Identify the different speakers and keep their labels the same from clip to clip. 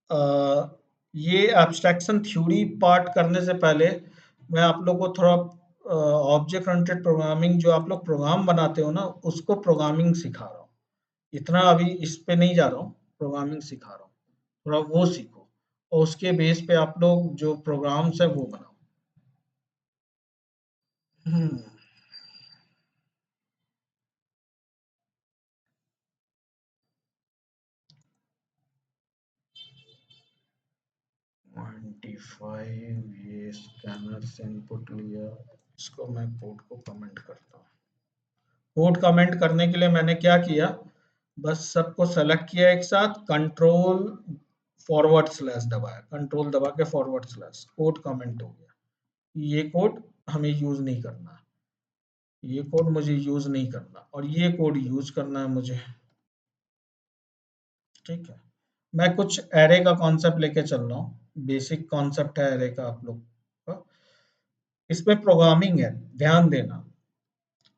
Speaker 1: अ, ये abstraction theory part करने से पहले मैं आप लोग को थोड़ा ऑब्जेक्ट ओरिएंटेड प्रोग्रामिंग जो आप लोग प्रोग्राम बनाते हो ना उसको प्रोग्रामिंग सिखा रहा हूँ। इतना अभी इस पे नहीं जा रहा हूँ, प्रोग्रामिंग सिखा रहा हूँ। थोड़ा वो सीखो और उसके बेस पे आप लोग जो प्रोग्राम्स है वो बनाओ। हम्म। 25 ये स्कैनर से इनपुट लिया। इसको मैं कोड को कमेंट करता हूँ। कोड कमेंट करने के लिए मैंने क्या किया, बस सबको सेलेक्ट किया एक साथ, कंट्रोल फॉरवर्ड स्लैश दबाया, कंट्रोल दबा के फॉरवर्ड स्लैश, कोड कमेंट हो गया। ये कोड हमें यूज नहीं करना, ये कोड मुझे यूज नहीं करना और ये कोड यूज करना है मुझे। ठीक है, मैं कुछ एरे का कॉन्सेप्ट लेके चल रहा हूँ, बेसिक कॉन्सेप्ट है एरे का आप लोग का। इसमें प्रोग्रामिंग है, ध्यान देना।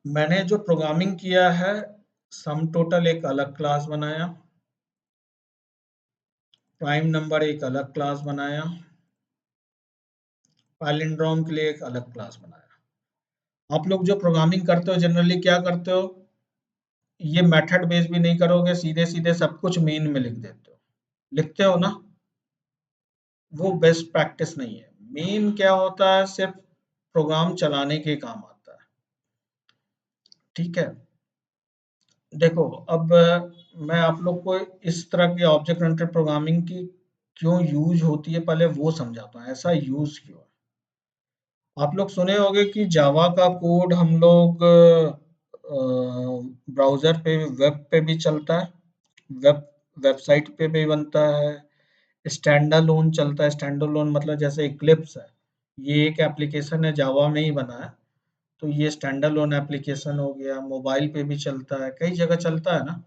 Speaker 1: मैंने जो प्रोग्रामिंग किया है, सम टोटल एक अलग क्लास बनाया, प्राइम नंबर एक अलग क्लास बनाया, पैलिंड्रोम के लिए एक अलग क्लास बनाया। आप लोग जो प्रोग्रामिंग करते हो जनरली क्या करते हो, ये मेथड बेस भी नहीं करोगे, सीधे सीधे सब कुछ मेन में लिख देते हो, लिखते हो ना। वो बेस्ट प्रैक्टिस नहीं है। मेन क्या होता है, सिर्फ प्रोग्राम चलाने के काम आता है। ठीक है, देखो अब मैं आप लोग को इस तरह के ऑब्जेक्ट ओरिएंटेड प्रोग्रामिंग की क्यों यूज होती है पहले वो समझाता हूँ, ऐसा यूज क्यों है। आप लोग सुने होंगे कि जावा का कोड हम लोग ब्राउज़र पे, वेब पे भी चलता है, वेब वेबसाइट पे भी बनता है, स्टैंडअलोन चलता है। स्टैंडअलोन मतलब जैसे इक्लिप्स है, ये एक एप्लीकेशन है, जावा में ही बना है, तो ये स्टैंडअलोन एप्लीकेशन हो गया। मोबाइल पे भी चलता है, कई जगह चलता है ना।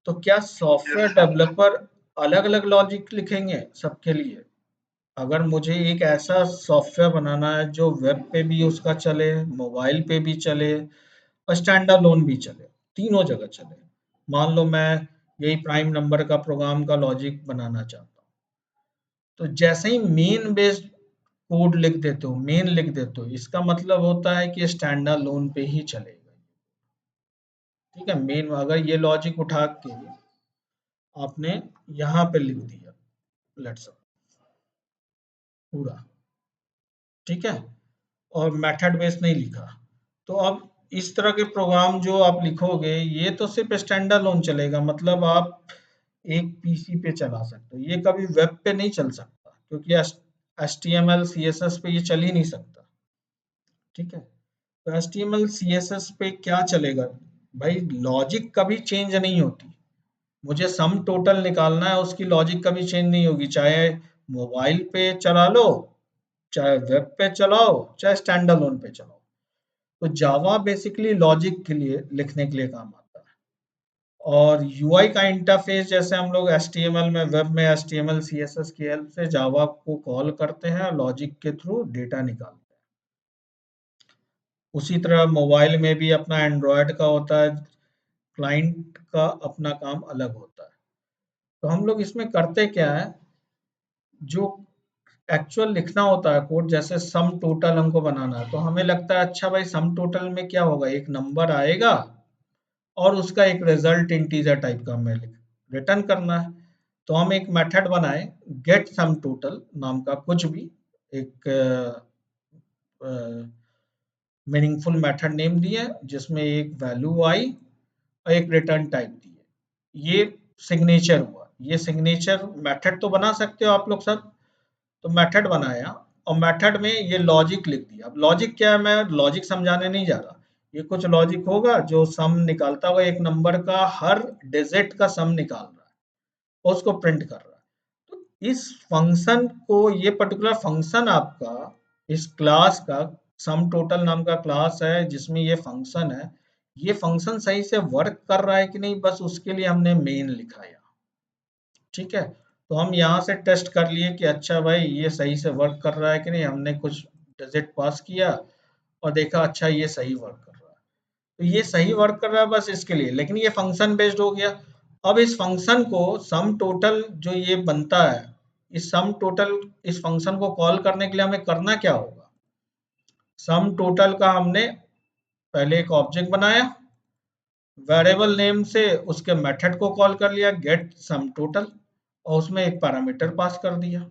Speaker 1: तो क्या सॉफ्टवेयर डेवलपर अलग-अलग लॉजिक लिखेंगे सबके लिए? अगर मुझे एक ऐसा सॉफ्टवेयर बनाना है जो वेब पे भी उसका चले, मोबाइल पे भी चले और स्टैंड अलोन भी चले, तीनों जगह चले। मान लो मैं यही प्राइम नंबर का प्रोग्राम का लॉजिक बनाना चाहता हूँ, तो जैसे ही मेन बेस्ड कोड लिख देते हो, मेन लिख देते हो, इसका मतलब होता है कि स्टैंड अलोन पे ही चलेगा। ठीक है, मेन अगर ये लॉजिक उठा के आपने यहाँ पे लिख दिया, लेट्स पूरा, ठीक है, और मेथड बेस नहीं लिखा, तो अब इस तरह के प्रोग्राम जो आप लिखोगे ये तो सिर्फ स्टैंड अलोन चलेगा, मतलब आप एक पीसी पे चला सकते हो, ये कभी वेब पे नहीं चल सकता क्योंकि HTML CSS पे ये चल ही नहीं सकता। ठीक है, तो HTML CSS पे क्या चलेगा भाई, लॉजिक कभी चेंज नहीं होती। मुझे सम टोटल निकालना है, उसकी लॉजिक कभी चेंज नहीं होगी, चाहे मोबाइल पे चला लो, चाहे वेब पे चलाओ, चाहे स्टैंड अलोन पे चलाओ। तो जावा बेसिकली लॉजिक के लिए लिखने के लिए काम आता है, और यूआई का इंटरफेस जैसे हम लोग एचटीएमएल में, वेब में एचटीएमएल सीएसएस की हेल्प से जावा को कॉल करते हैं, लॉजिक के थ्रू डेटा निकालते हैं। उसी तरह मोबाइल में भी अपना एंड्रॉयड का होता है, क्लाइंट का अपना काम अलग होता है। तो हम लोग इसमें करते क्या है, जो एक्चुअल लिखना होता है कोड, जैसे सम टोटल हमको बनाना है, तो हमें लगता है अच्छा भाई सम टोटल में क्या होगा, एक नंबर आएगा और उसका एक रिजल्ट इंटीजर टाइप का हमें रिटर्न करना है। तो हम एक मेथड बनाए, गेट सम टोटल नाम का, कुछ भी एक मीनिंगफुल मेथड नेम दिए जिसमें एक वैल्यू आई और एक रिटर्न टाइप दिए। ये सिग्नेचर हुआ, ये सिग्नेचर मेथड तो बना सकते हो आप लोग सब। तो मेथड बनाया और मेथड में ये लॉजिक लिख दिया। अब लॉजिक क्या है, मैं लॉजिक समझाने नहीं जा रहा, ये कुछ लॉजिक होगा जो सम निकालता हुआ एक नंबर का हर डिजिट का सम निकाल रहा है और उसको प्रिंट कर रहा है। तो इस फंक्शन को, ये पर्टिकुलर फंक्शन आपका, इस क्लास का, सम टोटल नाम का क्लास है जिसमें ये फंक्शन है, ये फंक्शन सही से वर्क कर रहा है कि नहीं, बस उसके लिए हमने मेन लिखा है। ठीक है, तो हम यहाँ से टेस्ट कर लिए कि अच्छा भाई ये सही से वर्क कर रहा है कि नहीं, हमने कुछ डिजिट पास किया और देखा अच्छा ये सही वर्क कर रहा है। तो ये सही वर्क कर रहा है बस इसके लिए, लेकिन ये फंक्शन बेस्ड हो गया। अब इस फंक्शन को सम टोटल जो ये बनता है, इस सम टोटल इस फंक्शन को कॉल करने के लिए हमें करना क्या होगा? सम टोटल का हमने पहले एक ऑब्जेक्ट बनाया, वेरिएबल नेम से उसके मेथड को कॉल कर लिया गेट सम टोटल, और उसमें एक पैरामीटर पास कर दिया।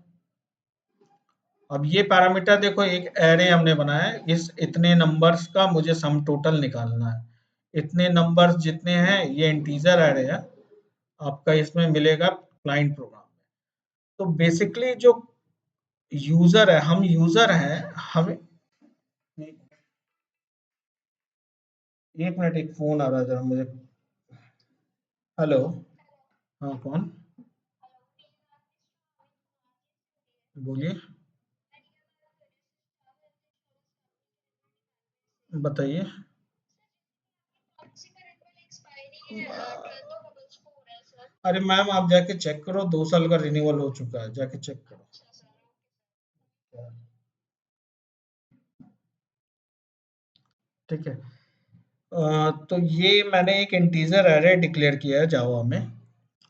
Speaker 1: अब ये पैरामीटर देखो, एक एरे हमने बनाया है, इस इतने नंबर्स का मुझे सम टोटल निकालना है। इतने नंबर्स जितने हैं ये इंटीजर एरे है, आपका इसमें मिलेगा क्लाइंट प्रोग्राम में। तो बेसिकली जो यूजर है, हम यूजर हैं, हमें एक मिनट, एक फोन आ रहा है जरा मुझे। हेलो। हाँ, कौन? बोलिए, बताइए। अरे मैम, आप जाके चेक करो, 2 साल का रिन्यूअल हो चुका है, जाके चेक करो। ठीक है। तो ये मैंने एक इंटीजर एरे डिक्लेयर किया है जावा में,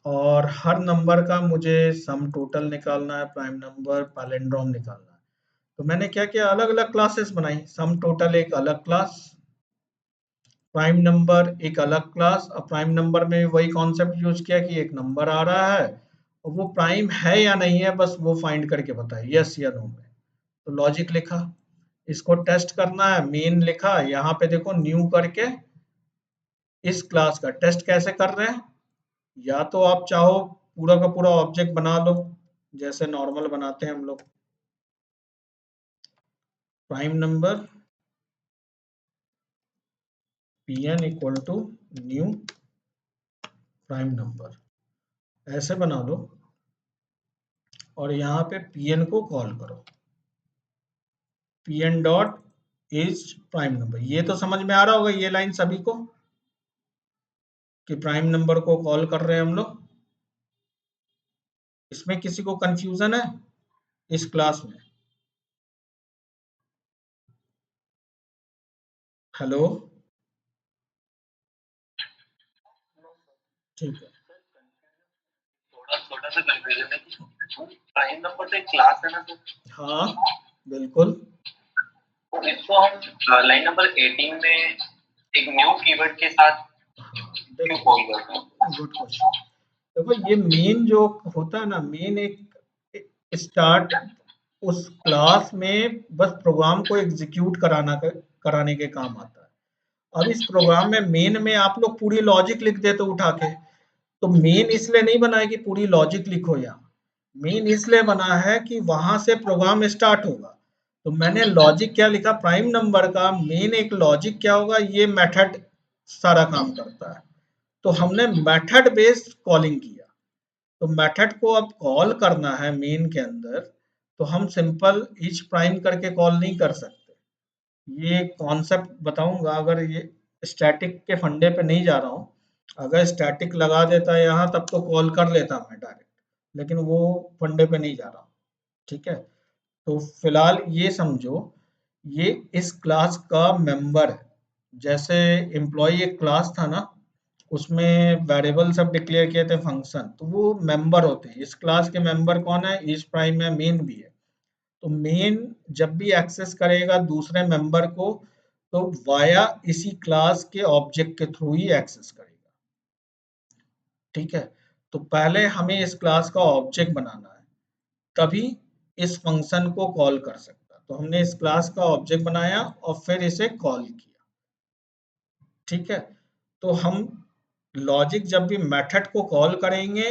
Speaker 1: और हर नंबर का मुझे सम टोटल निकालना है, प्राइम नंबर, पैलिंड्रोम निकालना है। तो मैंने क्या किया, अलग अलग क्लासेस बनाई। सम टोटल एक अलग क्लास, प्राइम नंबर एक अलग क्लास। और प्राइम नंबर में वही कॉन्सेप्ट यूज किया कि एक नंबर आ रहा है और वो प्राइम है या नहीं है, बस वो फाइंड करके बताए यस या नो में। तो लॉजिक लिखा, इसको टेस्ट करना है, मेन लिखा, यहाँ पे देखो न्यू करके इस क्लास का टेस्ट कैसे कर रहे हैं। या तो आप चाहो पूरा का पूरा ऑब्जेक्ट बना लो, जैसे नॉर्मल बनाते हैं हम लोग, prime number pn equal to new prime number, ऐसे बना लो, और यहाँ पे pn को कॉल करो, pn dot is prime number. ये तो समझ में आ रहा होगा ये लाइन सभी को, कि प्राइम नंबर को कॉल कर रहे हैं हम लोग। इसमें किसी को कंफ्यूजन है इस क्लास में? हेलो। ठीक है।
Speaker 2: थोड़ा छोटा सा कंफ्यूजन है कि प्राइम नंबर तो एक क्लास है ना, तो
Speaker 1: हाँ, बिल्कुल।
Speaker 2: तो इसको हम लाइन नंबर 18 में एक न्यू कीवर्ड के साथ क्यों
Speaker 1: देखो,
Speaker 2: कॉल करते हैं?
Speaker 1: Good question. देखो, ये मेन जो होता है ना, मेन एक स्टार्ट उस क्लास में बस प्रोग्राम को एग्जीक्यूट कराने के काम आता है। अब इस प्रोग्राम में मेन में आप लोग पूरी लॉजिक लिख देते उठा के। तो मेन इसलिए नहीं बना है कि पूरी लॉजिक लिखो, यहाँ मेन इसलिए बना है कि वहां से प्रोग्राम स्टार्ट होगा। तो मैंने लॉजिक क्या लिखा, प्राइम नंबर का मेन एक लॉजिक क्या होगा, ये मेथड सारा काम करता है। तो हमने मेथड बेस्ड कॉलिंग किया। तो मेथड को अब कॉल करना है मेन के अंदर, तो हम सिंपल ईच प्राइम करके कॉल नहीं कर सकते। ये कॉन्सेप्ट बताऊंगा, अगर ये स्टैटिक के फंडे पे नहीं जा रहा हूँ। अगर स्टैटिक लगा देता है यहाँ, तब तो कॉल कर लेता मैं डायरेक्ट, लेकिन वो फंडे पे नहीं जा रहा हूँ। ठीक है। तो फिलहाल ये समझो, ये इस क्लास का मेंबर है। जैसे एम्प्लॉय एक क्लास था ना, उसमें वेरिएबल सब डिक्लेयर किए थे फंक्शन, तो वो मेंबर होते हैं। इस क्लास के मेंबर कौन है, इस प्राइम में मेन भी है। तो मेन जब भी एक्सेस करेगा दूसरे मेंबर को, तो वाया इसी क्लास के ऑब्जेक्ट के थ्रू ही एक्सेस करेगा। ठीक है। तो पहले हमें इस क्लास का ऑब्जेक्ट बनाना है, तभी इस फंक्शन को कॉल कर सकता। तो हमने इस क्लास का ऑब्जेक्ट बनाया और फिर इसे कॉल किया। ठीक है। तो हम लॉजिक जब भी मेथड को कॉल करेंगे,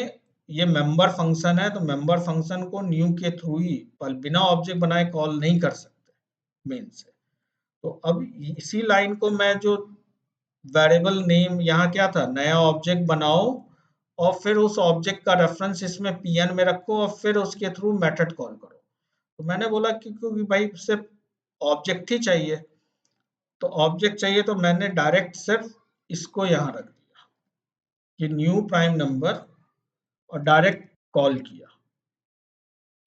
Speaker 1: ये मेंबर फंक्शन है, तो मेंबर फंक्शन को न्यू के थ्रू ही, पर बिना ऑब्जेक्ट बनाए कॉल नहीं कर सकते मेन से। तो अब इसी लाइन को मैं जो वेरिएबल नेम यहाँ क्या था, नया ऑब्जेक्ट बनाओ और फिर उस ऑब्जेक्ट का रेफरेंस इसमें pn में रखो और फिर उसके थ्रू मेथड कॉल करो। तो मैंने बोला कि क्योंकि भाई सिर्फ ऑब्जेक्ट ही चाहिए, तो ऑब्जेक्ट चाहिए, तो मैंने डायरेक्ट सिर्फ इसको यहाँ रख दिया कि न्यू प्राइम नंबर, और डायरेक्ट कॉल किया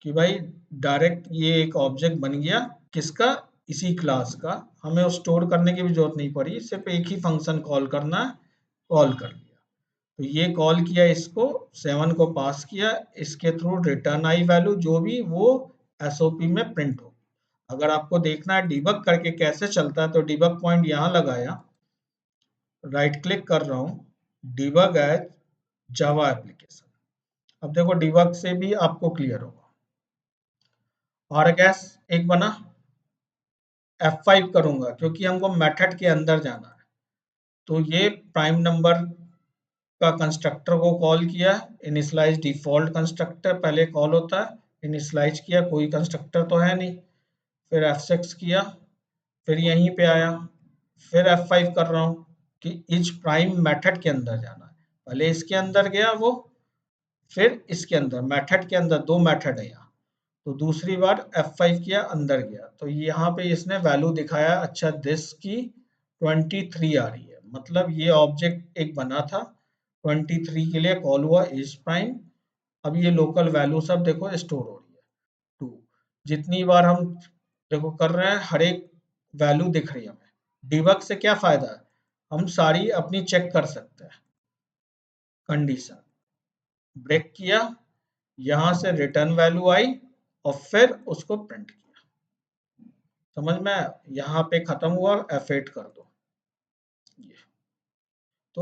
Speaker 1: कि भाई डायरेक्ट ये एक ऑब्जेक्ट बन गया, किसका, इसी क्लास का। हमें वो स्टोर करने की भी जरूरत नहीं पड़ी, सिर्फ एक ही फंक्शन कॉल करना है, कॉल कर लिया। तो ये कॉल किया इसको, 7 को पास किया, इसके थ्रू रिटर्न आई वैल्यू जो भी वो एसओपी में प्रिंट हो। अगर आपको देखना है डिबग करके कैसे चलता है तो डिबग पॉइंट यहाँ लगाया, राइट क्लिक कर रहा हूँ, डिबग एज जावा एप्लीकेशन। अब देखो डिबग से भी आपको क्लियर होगा। और गैस एक बना, F5 करूंगा क्योंकि हमको मेथड के अंदर जाना है। तो ये प्राइम नंबर का कंस्ट्रक्टर को कॉल किया, इनिशियलाइज डिफॉल्ट कंस्ट्रक्टर पहले कॉल होता है, इनिशियलाइज किया, कोई कंस्ट्रक्टर तो है नहीं, फिर F6 किया, फिर यहीं पे आया, फिर F5 कर रहा हूँ कि इच प्राइम मेथड के अंदर जाना है। पहले इसके अंदर गया वो, फिर इसके अंदर, मेथड के अंदर 2 मेथड है यहाँ, तो दूसरी बार F5 किया, अंदर गया, तो यहाँ पे इसने वैल्यू दिखाया, अच्छा दिस की 23 आ रही है, मतलब ये ऑब्जेक्ट एक बना था, 23 के लिए कॉल हुआ इज प्राइम। अब ये लोकल वैल्यू सब देखो स्टोर हो रही है 2, जितनी बार हम देखो कर रहे हैं हर एक वैल्यू दिख रही है हमें। डिबग से क्या फायदा है, हम सारी अपनी चेक कर सकते हैं कंडीशन, ब्रेक किया, यहाँ से रिटर्न वैल्यू आई और फिर उसको प्रिंट किया। समझ में आया? यहाँ पे खत्म हुआ, F8 कर दो। ये तो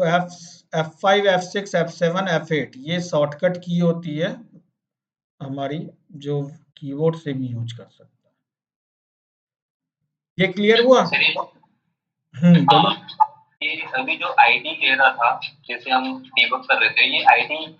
Speaker 1: F5, F6, F7, F8 ये शॉर्टकट की होती है हमारी, जो कीबोर्ड से भी यूज कर सकता है। ये क्लियर हुआ?
Speaker 2: चलिए,
Speaker 1: बोलो।
Speaker 2: ये अभी जो आईडी कह रहा था, जैसे हम डीबग कर रहे थे, ये आईडी